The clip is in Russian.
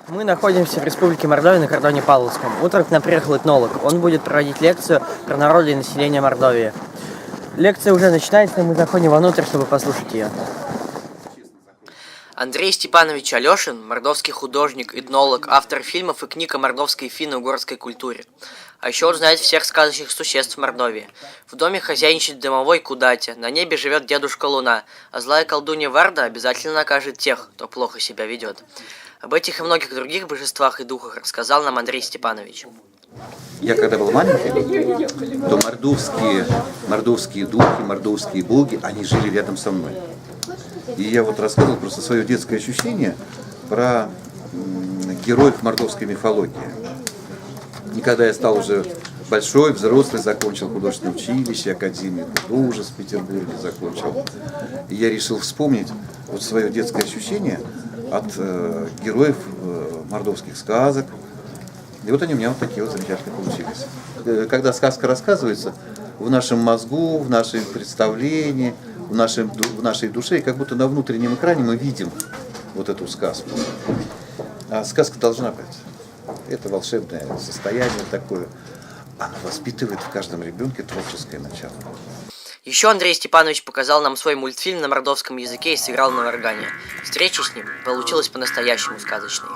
Мы находимся в Республике Мордовия на кордоне Павловском. Утром к нам приехал этнолог. Он будет проводить лекцию про народы и население Мордовии. Лекция уже начинается, и мы заходим внутрь, чтобы послушать ее. Андрей Степанович Алешин – мордовский художник, этнолог, автор фильмов и книг о мордовской и финно-угорской культуре. А еще он знает всех сказочных существ Мордовии. В доме хозяйничает домовой Кудатя, на небе живет дедушка Луна, а злая колдунья Варда обязательно накажет тех, кто плохо себя ведет. Об этих и многих других божествах и духах рассказал нам Андрей Степанович. Я когда был маленький, то мордовские духи, мордовские боги, они жили рядом со мной. И я вот рассказывал просто свое детское ощущение про героев мордовской мифологии. И когда я стал уже большой, взрослый, закончил художественное училище, Академию художеств в Петербурге закончил, и я решил вспомнить вот свое детское ощущение от героев мордовских сказок. И вот они у меня вот такие вот замечательные получились. Когда сказка рассказывается, в нашем мозгу, в нашем представлении, в нашей душе, и как будто на внутреннем экране мы видим вот эту сказку. А сказка должна быть. Это волшебное состояние такое. Оно воспитывает в каждом ребенке творческое начало. Еще Андрей Степанович показал нам свой мультфильм на мордовском языке и сыграл на органе. Встреча с ним получилась по-настоящему сказочной.